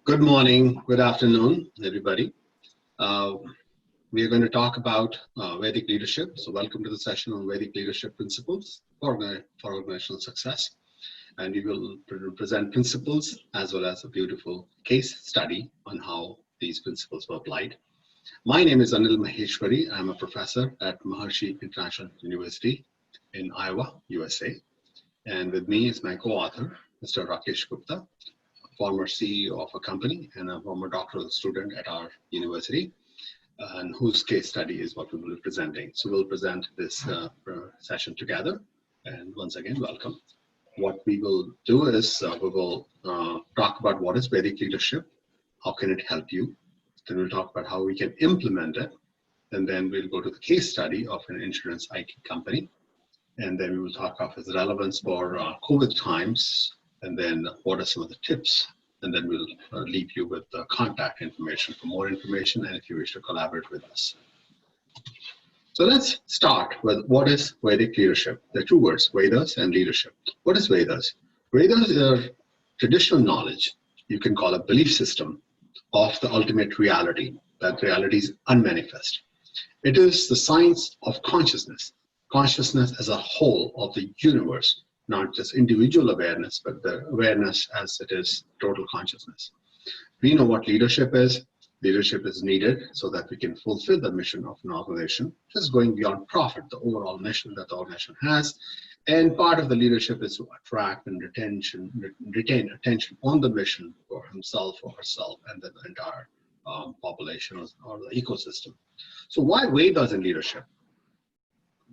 Good morning, good afternoon, everybody. We are going to talk about Vedic leadership. So welcome to the session on Vedic leadership principles for organizational success. And we will present principles as well as a beautiful case study on how these principles were applied. My name is Anil Maheshwari. I'm a professor at Maharishi International University in Iowa, USA. And with me is my co-author, Mr. Rakesh Gupta, former CEO of a company and a former doctoral student at our university, and whose case study is what we will be presenting. So we'll present this session together, and once again, welcome. What we will do is we will talk about what is Vedic leadership, how can it help you, then we'll talk about how we can implement it, and then we'll go to the case study of an insurance IT company, and then we will talk about its relevance for COVID times, and then what are some of the tips, and then we'll leave you with the contact information for more information and if you wish to collaborate with us. So let's start with what is Vedic leadership. There are two words, Vedas and leadership. What is Vedas? Vedas are traditional knowledge, you can call a belief system of the ultimate reality, that reality is unmanifest. It is the science of consciousness, consciousness as a whole of the universe, not just individual awareness, but the awareness as it is total consciousness. We know what leadership is. Leadership is needed so that we can fulfill the mission of an organization, just going beyond profit, the overall mission that the organization has. And part of the leadership is to attract and retain attention on the mission for himself or herself and the entire population or the ecosystem. So why Vedas in leadership?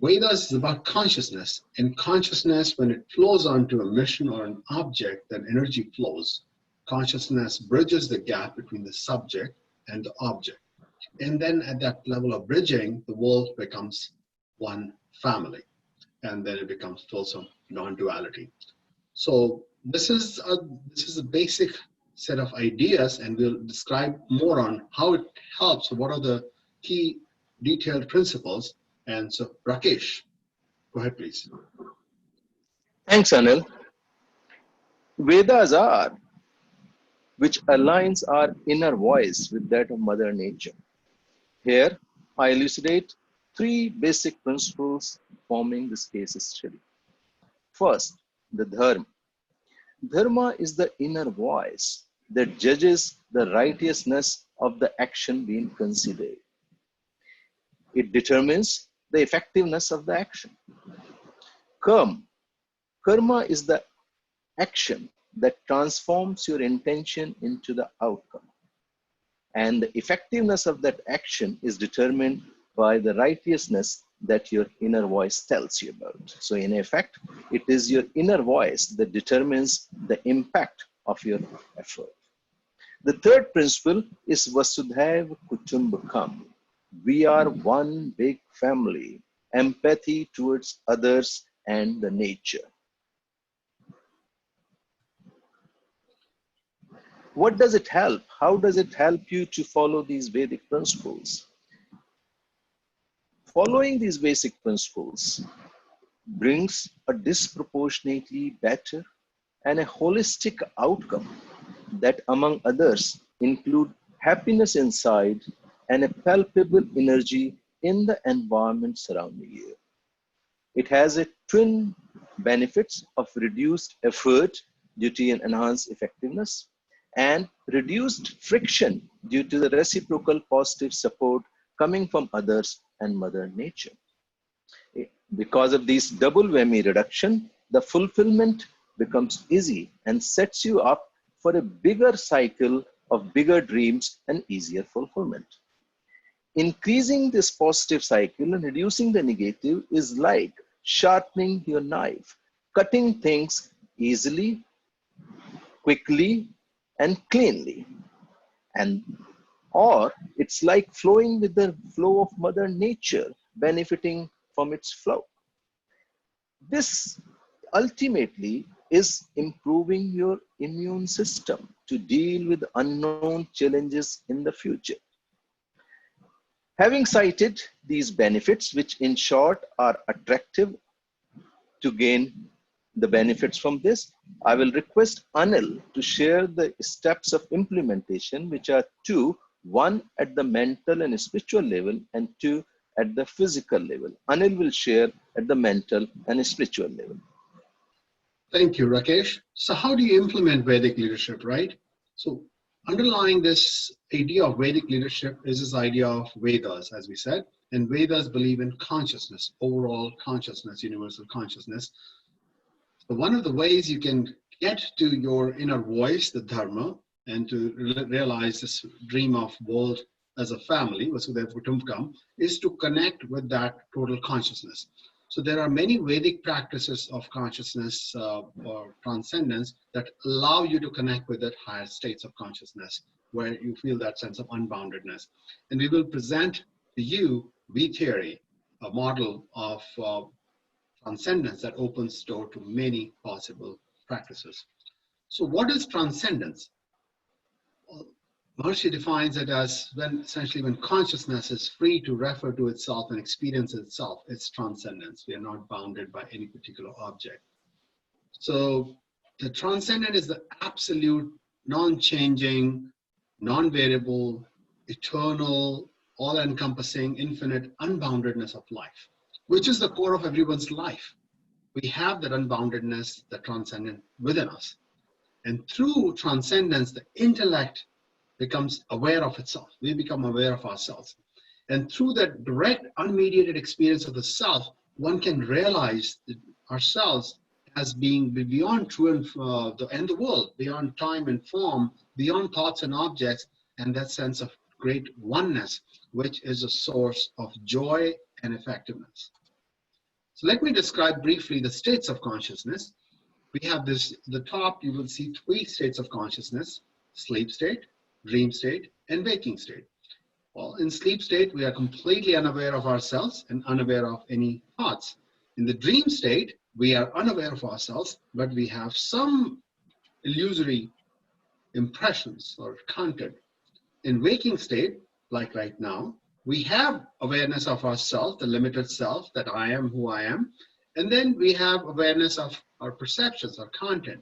Vedas is about consciousness, and consciousness, when it flows onto a mission or an object, then energy flows. Consciousness bridges the gap between the subject and the object. And then at that level of bridging, the world becomes one family, and then it becomes also non-duality. So this is a basic set of ideas, and we'll describe more on how it helps, what are the key detailed principles. And so, Rakesh, go ahead, please. Thanks, Anil. Vedas are which aligns our inner voice with that of Mother Nature. Here, I elucidate three basic principles forming this case study. First, the dharma. Dharma is the inner voice that judges the righteousness of the action being considered. It determines the effectiveness of the action. Karma is the action that transforms your intention into the outcome. And the effectiveness of that action is determined by the righteousness that your inner voice tells you about. So in effect, it is your inner voice that determines the impact of your effort. The third principle is Vasudhaiva Kutumbakam. We are one big family, empathy towards others and the nature. What does it help? How does it help you to follow these Vedic principles? Following these basic principles brings a disproportionately better and a holistic outcome that, among others, include happiness inside and a palpable energy in the environment surrounding you. It has a twin benefits of reduced effort due to an enhanced effectiveness and reduced friction due to the reciprocal positive support coming from others and Mother Nature. Because of this double whammy reduction, the fulfillment becomes easy and sets you up for a bigger cycle of bigger dreams and easier fulfillment. Increasing this positive cycle and reducing the negative is like sharpening your knife, cutting things easily, quickly, and cleanly. Or it's like flowing with the flow of Mother Nature, benefiting from its flow. This ultimately is improving your immune system to deal with unknown challenges in the future. Having cited these benefits, which in short are attractive to gain the benefits from this, I will request Anil to share the steps of implementation, which are two: one at the mental and spiritual level, and two at the physical level. Anil will share at the mental and spiritual level. Thank you, Rakesh. So how do you implement Vedic leadership, right? So underlying this idea of Vedic leadership is this idea of Vedas, as we said, and Vedas believe in consciousness, overall consciousness, universal consciousness. So one of the ways you can get to your inner voice, the dharma, and to realize this dream of world as a family, Vasudhaiva Kutumbakam, is to connect with that total consciousness. So there are many Vedic practices of consciousness or transcendence that allow you to connect with that higher states of consciousness, where you feel that sense of unboundedness. And we will present to you V theory, a model of transcendence that opens door to many possible practices. So what is transcendence? Well, Maharishi defines it as essentially when consciousness is free to refer to itself and experience itself, it's transcendence. We are not bounded by any particular object. So the transcendent is the absolute, non-changing, non-variable, eternal, all-encompassing, infinite unboundedness of life, which is the core of everyone's life. We have that unboundedness, the transcendent within us. And through transcendence, the intellect becomes aware of itself. We become aware of ourselves. And through that direct, unmediated experience of the self, one can realize ourselves as being beyond true and the world, beyond time and form, beyond thoughts and objects, and that sense of great oneness, which is a source of joy and effectiveness. So let me describe briefly the states of consciousness. We have this, at the top, you will see three states of consciousness: sleep state, dream state, and waking state. Well, in sleep state, we are completely unaware of ourselves and unaware of any thoughts. In the dream state, we are unaware of ourselves, but we have some illusory impressions or content. In waking state, like right now, we have awareness of ourself, the limited self, that I am who I am, and then we have awareness of our perceptions, our content.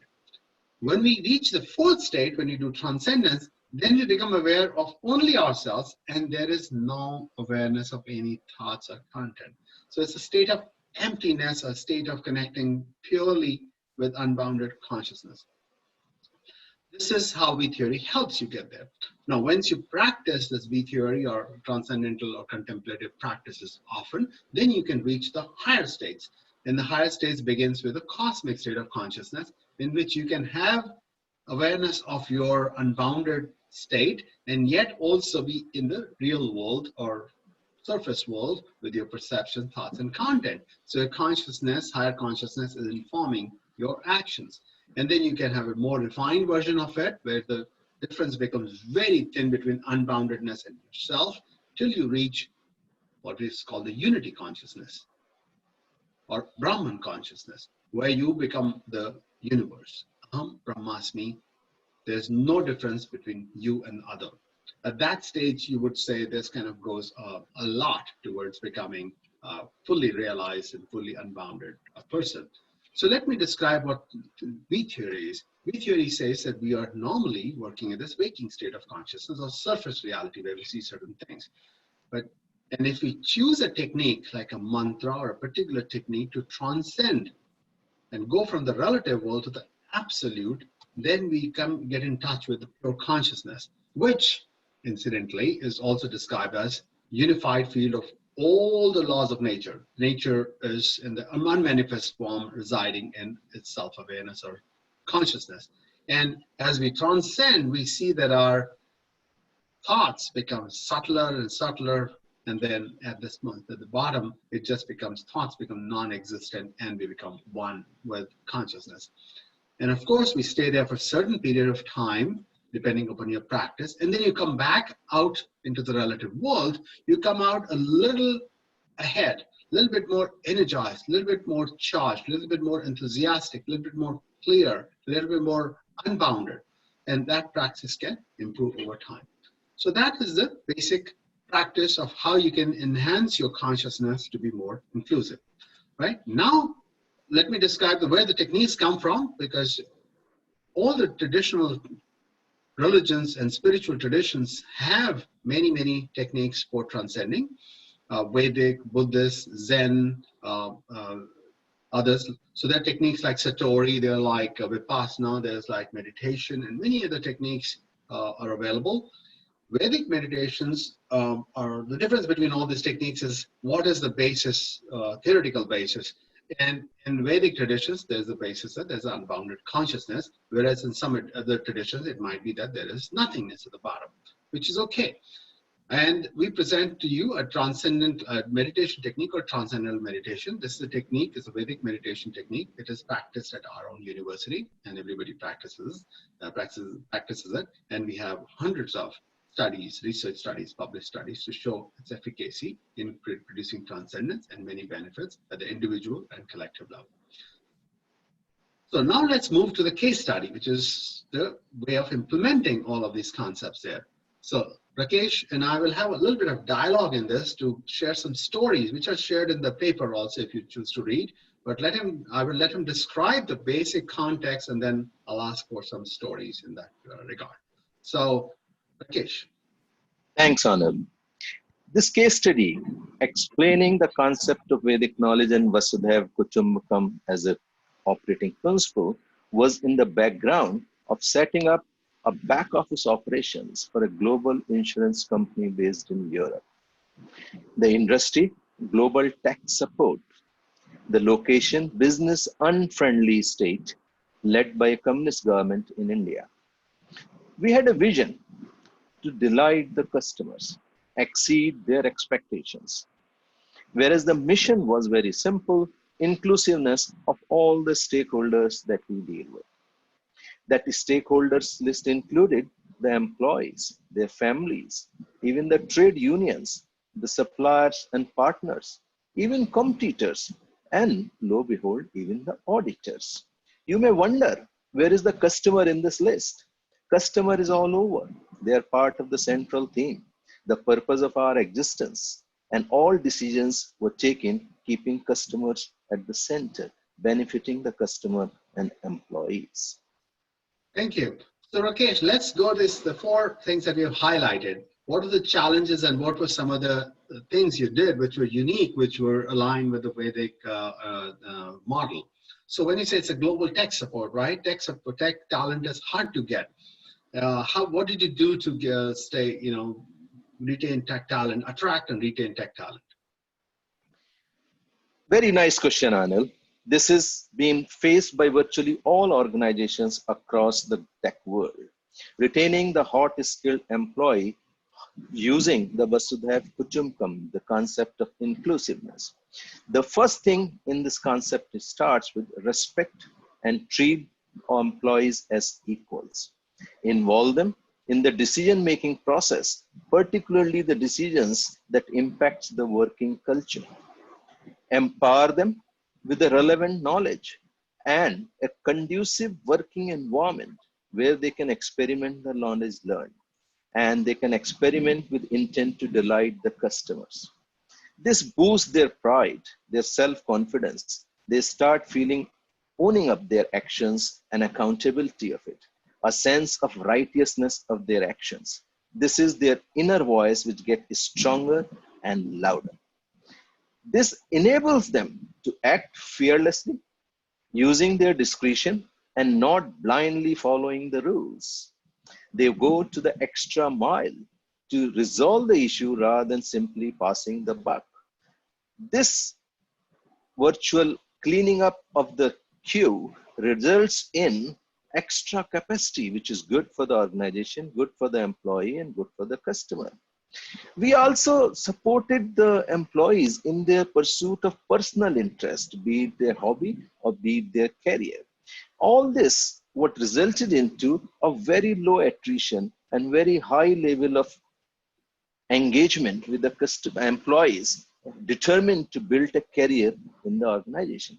When we reach the fourth state, when you do transcendence, then we become aware of only ourselves, and there is no awareness of any thoughts or content. So it's a state of emptiness, a state of connecting purely with unbounded consciousness. This is how V theory helps you get there. Now, once you practice this V theory or transcendental or contemplative practices often, then you can reach the higher states. And the higher states begins with a cosmic state of consciousness in which you can have awareness of your unbounded state and yet also be in the real world or surface world with your perception, thoughts, and content. So your consciousness, higher consciousness, is informing your actions. And then you can have a more refined version of it where the difference becomes very thin between unboundedness and yourself till you reach what is called the unity consciousness or Brahman consciousness, where you become the universe. Aham Brahmasmi. There's no difference between you and the other. At that stage, you would say this kind of goes a lot towards becoming fully realized and fully unbounded person. So let me describe what V theory is. V theory says that we are normally working in this waking state of consciousness or surface reality where we see certain things. And if we choose a technique like a mantra or a particular technique to transcend and go from the relative world to the absolute, then we get in touch with the pure consciousness, which incidentally is also described as unified field of all the laws of nature. Nature is in the unmanifest form residing in its self-awareness or consciousness. And as we transcend, we see that our thoughts become subtler and subtler. And then at this point, at the bottom, it just becomes, thoughts become non-existent and we become one with consciousness. And of course, we stay there for a certain period of time, depending upon your practice. And then you come back out into the relative world. You come out a little ahead, a little bit more energized, a little bit more charged, a little bit more enthusiastic, a little bit more clear, a little bit more unbounded. And that practice can improve over time. So that is the basic practice of how you can enhance your consciousness to be more inclusive, right? Now, let me describe where the techniques come from, because all the traditional religions and spiritual traditions have many, many techniques for transcending. Vedic, Buddhist, Zen, others. So there are techniques like Satori, there are like Vipassana, there's like meditation, and many other techniques are available. Vedic meditations are, the difference between all these techniques is what is the basis, theoretical basis. And in Vedic traditions, there's the basis that there's unbounded consciousness, whereas in some other traditions, it might be that there is nothingness at the bottom, which is okay. And we present to you a transcendent meditation technique or transcendental meditation. This is a technique, it's a Vedic meditation technique. It is practiced at our own university, and everybody practices it. And we have hundreds of studies, research studies, published studies to show its efficacy in producing transcendence and many benefits at the individual and collective level. So now let's move to the case study, which is the way of implementing all of these concepts there. So Rakesh and I will have a little bit of dialogue in this to share some stories, which are shared in the paper also if you choose to read. But I will let him describe the basic context, and then I'll ask for some stories in that regard. So Rakesh. Thanks, Anand. This case study explaining the concept of Vedic knowledge and Vasudhaiva Kutumbakam as an operating principle was in the background of setting up a back office operations for a global insurance company based in Europe. The industry, global tech support. The location, business unfriendly state led by a communist government in India. We had a vision to delight the customers, exceed their expectations. Whereas the mission was very simple, inclusiveness of all the stakeholders that we deal with. That stakeholders list included the employees, their families, even the trade unions, the suppliers and partners, even competitors, and lo and behold, even the auditors. You may wonder, where is the customer in this list? Customer is all over. They are part of the central theme, the purpose of our existence, and all decisions were taken keeping customers at the center, benefiting the customer and employees. Thank you. So Rakesh, let's go the 4 things that you have highlighted. What are the challenges and what were some of the things you did which were unique, which were aligned with the Vedic model? So when you say it's a global tech support, right? Tech talent is hard to get. What did you do to retain tech talent, attract and retain tech talent? Very nice question, Anil. This is being faced by virtually all organizations across the tech world. Retaining the hot skilled employee using the Vasudhaiva Kutumbakam, the concept of inclusiveness. The first thing in this concept starts with respect and treat employees as equals. Involve them in the decision-making process, particularly the decisions that impact the working culture. Empower them with the relevant knowledge and a conducive working environment where they can experiment the knowledge learned and they can experiment with intent to delight the customers. This boosts their pride, their self-confidence. They start feeling owning up their actions and accountability of it, a sense of righteousness of their actions. This is their inner voice which gets stronger and louder. This enables them to act fearlessly, using their discretion and not blindly following the rules. They go to the extra mile to resolve the issue rather than simply passing the buck. This virtual cleaning up of the queue results in extra capacity, which is good for the organization, good for the employee, and good for the customer. We also supported the employees in their pursuit of personal interest, be it their hobby or be it their career. All this what resulted into a very low attrition and very high level of engagement with the customer employees determined to build a career in the organization.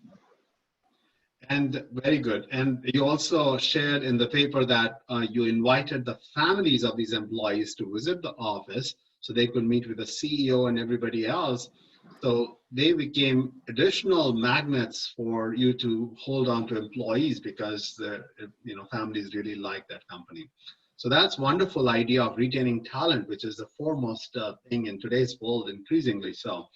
And very good. And you also shared in the paper that you invited the families of these employees to visit the office so they could meet with the CEO and everybody else So they became additional magnets for you to hold on to employees because the families really like that company. So that's wonderful idea of retaining talent, which is the foremost thing in today's world, increasingly so.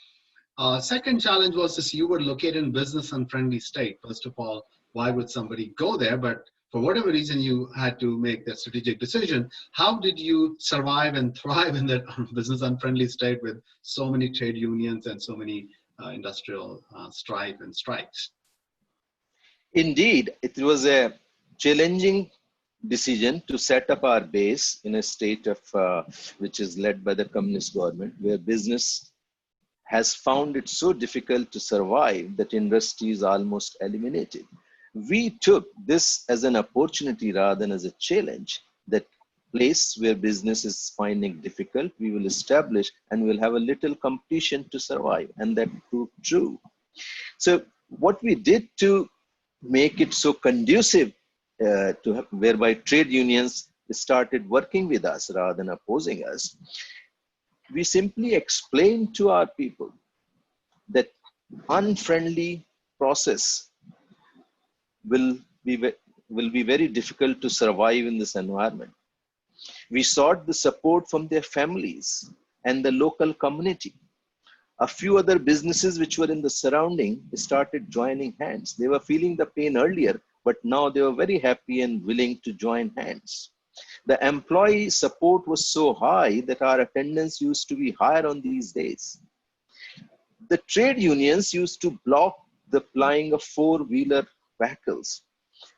Second challenge was this: you were located in business unfriendly state. First of all, why would somebody go there? But for whatever reason, you had to make that strategic decision. How did you survive and thrive in that business unfriendly state with so many trade unions and so many industrial strife and strikes? Indeed, it was a challenging decision to set up our base in a state of which is led by the communist government, where business has found it so difficult to survive that industry is almost eliminated. We took this as an opportunity rather than as a challenge. That place where business is finding difficult, we will establish and we'll have a little competition to survive. And that proved true. So what we did to make it so conducive whereby trade unions started working with us rather than opposing us, we simply explained to our people that unfriendly process will be very difficult to survive in this environment. We sought the support from their families and the local community. A few other businesses which were in the surrounding started joining hands. They were feeling the pain earlier, but now they were very happy and willing to join hands. The employee support was so high that our attendance used to be higher on these days. The trade unions used to block the plying of four-wheeler vehicles,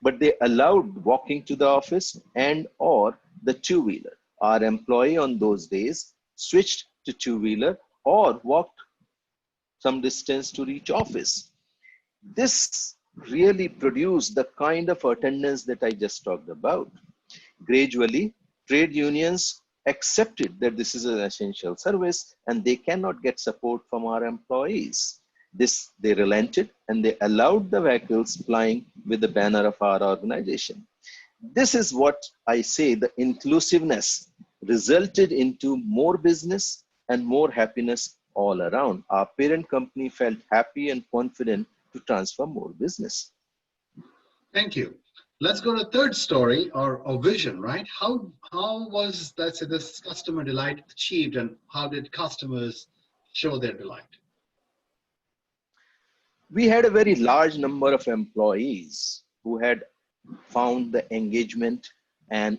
but they allowed walking to the office and or the two-wheeler. Our employee on those days switched to two-wheeler or walked some distance to reach office. This really produced the kind of attendance that I just talked about. Gradually, trade unions accepted that this is an essential service and they cannot get support from our employees. They relented and they allowed the vehicles plying with the banner of our organization. This is what I say, the inclusiveness resulted into more business and more happiness all around. Our parent company felt happy and confident to transfer more business. Thank you. Let's go to the third story, or a vision, right? How was, let's say, this customer delight achieved, and how did customers show their delight? We had a very large number of employees who had found the engagement and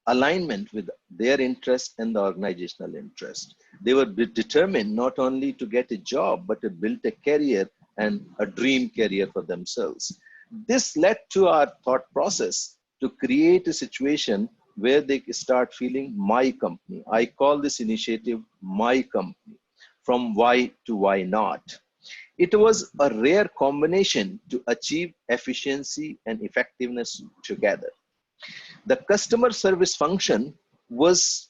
alignment with their interest and the organizational interest. They were determined not only to get a job, but to build a career and a dream career for themselves. This led to our thought process to create a situation where they start feeling my company. I call this initiative My Company, from why to why not. It was a rare combination to achieve efficiency and effectiveness together. The customer service function was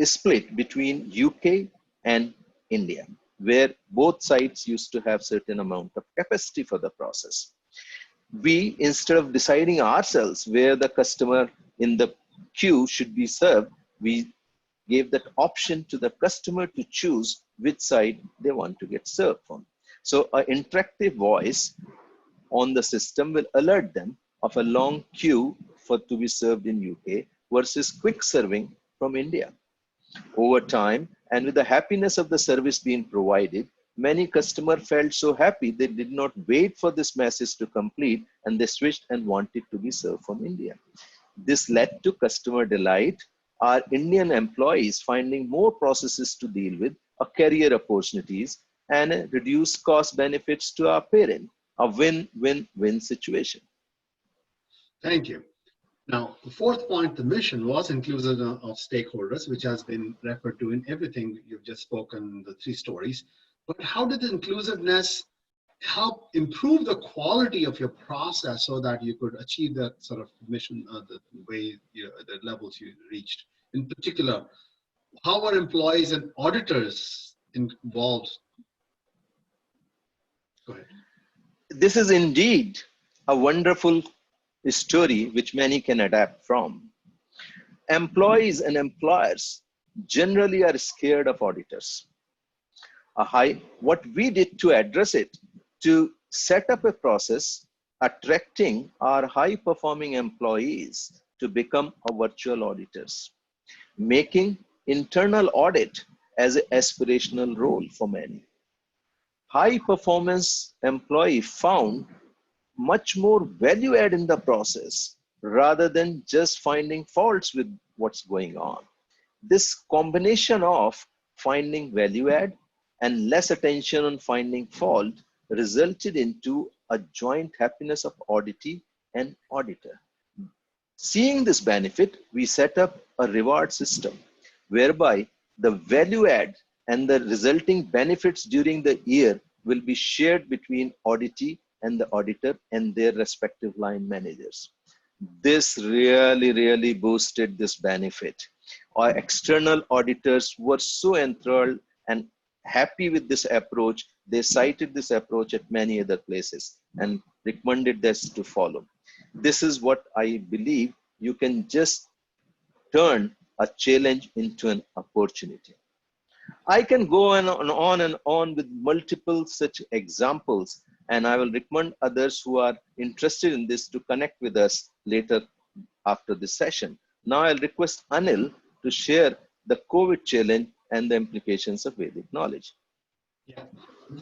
split between UK and India, where both sides used to have certain amount of capacity for the process. We, instead of deciding ourselves where the customer in the queue should be served, we gave that option to the customer to choose which side they want to get served from. So an interactive voice on the system will alert them of a long queue to be served in UK versus quick serving from India. Over time, and with the happiness of the service being provided, many customers felt so happy they did not wait for this message to complete and they switched and wanted to be served from India. This led to customer delight, our Indian employees finding more processes to deal with, a career opportunities, and a reduced cost benefits to our parent, a win-win-win situation. Thank you. Now, the fourth point, the mission, was inclusion of stakeholders, which has been referred to in everything you've just spoken, the three stories. But how did the inclusiveness help improve the quality of your process so that you could achieve that sort of mission, the way, the levels you reached? In particular, how were employees and auditors involved? Go ahead. This is indeed a wonderful story which many can adapt from. Employees and employers generally are scared of auditors. what we did to address it, to set up a process attracting our high performing employees to become our virtual auditors, making internal audit as an aspirational role for many. High performance employee found much more value add in the process rather than just finding faults with what's going on. This combination of finding value add and less attention on finding fault resulted into a joint happiness of auditee and auditor. Seeing this benefit, we set up a reward system whereby the value add and the resulting benefits during the year will be shared between auditee and the auditor and their respective line managers. This really boosted this benefit. Our external auditors were so enthralled and happy with this approach. They cited this approach at many other places and recommended this to follow. This is what I believe you can just turn a challenge into an opportunity. I can go on and on with multiple such examples, and I will recommend others who are interested in this to connect with us later after this session. Now I'll request Anil to share the COVID challenge and the implications of Vedic knowledge. Yeah,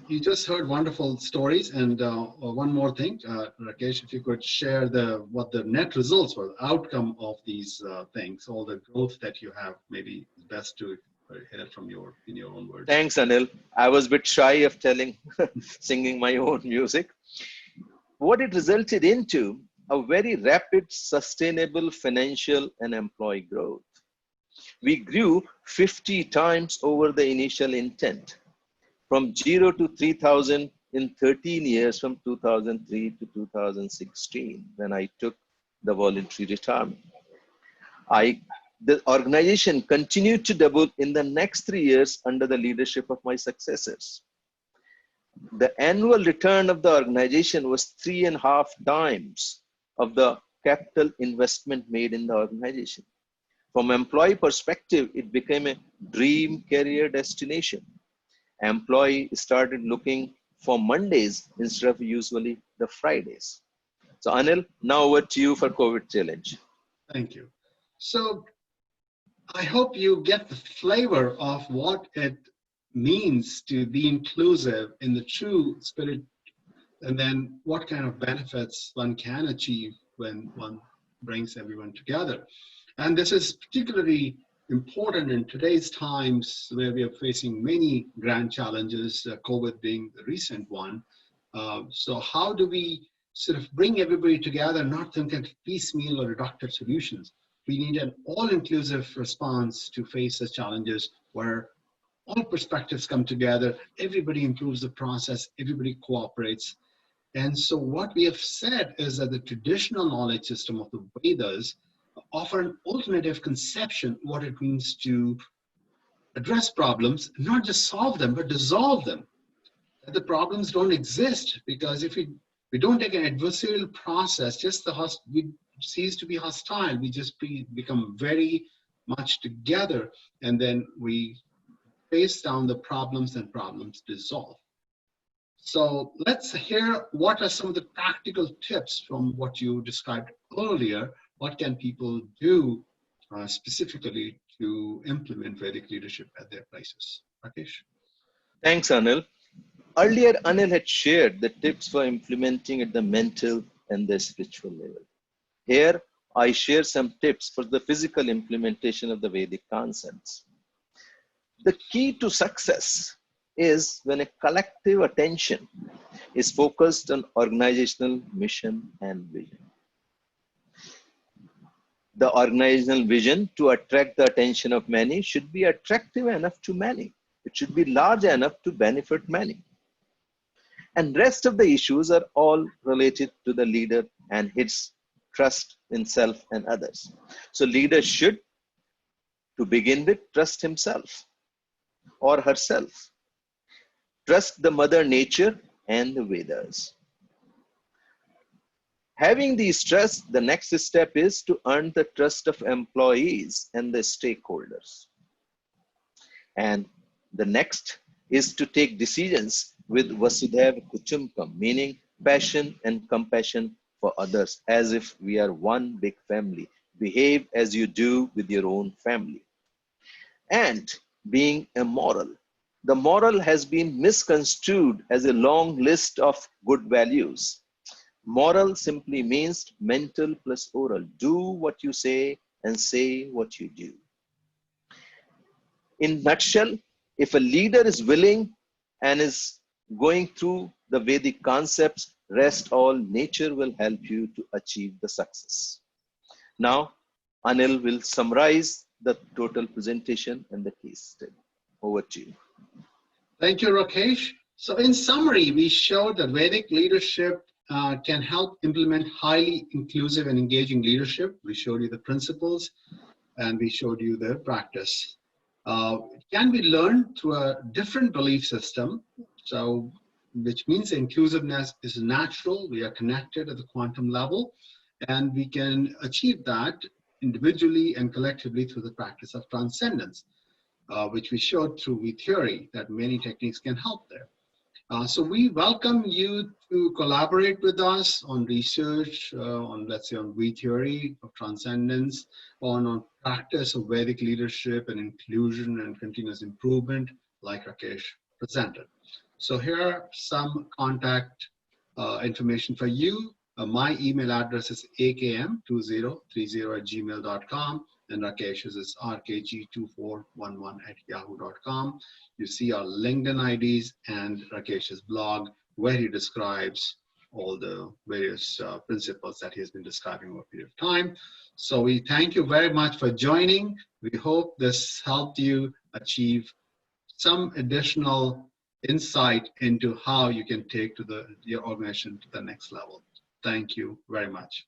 you just heard wonderful stories, and one more thing, Rakesh, if you could share what the net results were, the outcome of these things, all the growth that you have. Maybe it's best to hear from in your own words. Thanks, Anil. I was a bit shy of singing my own music. What it resulted into a very rapid, sustainable financial and employee growth. We grew 50 times over the initial intent, from 0 to 3,000 in 13 years, from 2003 to 2016, when I took the voluntary retirement. The organization continued to double in the next 3 years under the leadership of my successors. The annual return of the organization was 3.5 times of the capital investment made in the organization. From employee perspective, it became a dream career destination. Employee started looking for Mondays instead of usually the Fridays. So Anil, now over to you for COVID challenge. Thank you. So I hope you get the flavor of what it means to be inclusive in the true spirit, and then what kind of benefits one can achieve when one brings everyone together. And this is particularly important in today's times where we are facing many grand challenges, COVID being the recent one. So how do we sort of bring everybody together, not think of piecemeal or reductive solutions? We need an all-inclusive response to face the challenges where all perspectives come together, everybody improves the process, everybody cooperates. And so what we have said is that the traditional knowledge system of the Vedas offer an alternative conception what it means to address problems, not just solve them, but dissolve them. That the problems don't exist, because if we don't take an adversarial process, just we cease to be hostile, we just become very much together, and then we face down the problems and problems dissolve. So let's hear what are some of the practical tips from what you described earlier. What can people do specifically to implement Vedic leadership at their places? Rakesh? Thanks, Anil. Earlier, Anil had shared the tips for implementing at the mental and the spiritual level. Here, I share some tips for the physical implementation of the Vedic concepts. The key to success is when a collective attention is focused on organizational mission and vision. The organizational vision to attract the attention of many should be attractive enough to many. It should be large enough to benefit many. And rest of the issues are all related to the leader and his trust in self and others. So leader should, to begin with, trust himself or herself. Trust the mother nature and the Vedas. Having these trusts, the next step is to earn the trust of employees and the stakeholders. And the next is to take decisions with Vasudhaiva Kutumbakam, meaning passion and compassion for others, as if we are one big family. Behave as you do with your own family. And being immoral. The moral has been misconstrued as a long list of good values. Moral simply means mental plus oral. Do what you say and say what you do. In nutshell, if a leader is willing and is going through the Vedic concepts, rest all, nature will help you to achieve the success. Now, Anil will summarize the total presentation and the case study. Over to you. Thank you, Rakesh. So in summary, we showed that Vedic leadership can help implement highly inclusive and engaging leadership. We showed you the principles and we showed you the practice. It can be learned through a different belief system, so which means inclusiveness is natural. We are connected at the quantum level, and we can achieve that individually and collectively through the practice of transcendence, which we showed through V theory that many techniques can help there. So we welcome you to collaborate with us on research, on let's say on V theory of transcendence, on practice of Vedic leadership and inclusion and continuous improvement, like Rakesh presented. So here are some contact information for you. My email address is akm2030@gmail.com, and Rakesh's is rkg2411@yahoo.com. You see our LinkedIn IDs and Rakesh's blog, where he describes all the various principles that he has been describing over a period of time. So we thank you very much for joining. We hope this helped you achieve some additional insight into how you can take your organization to the next level. Thank you very much.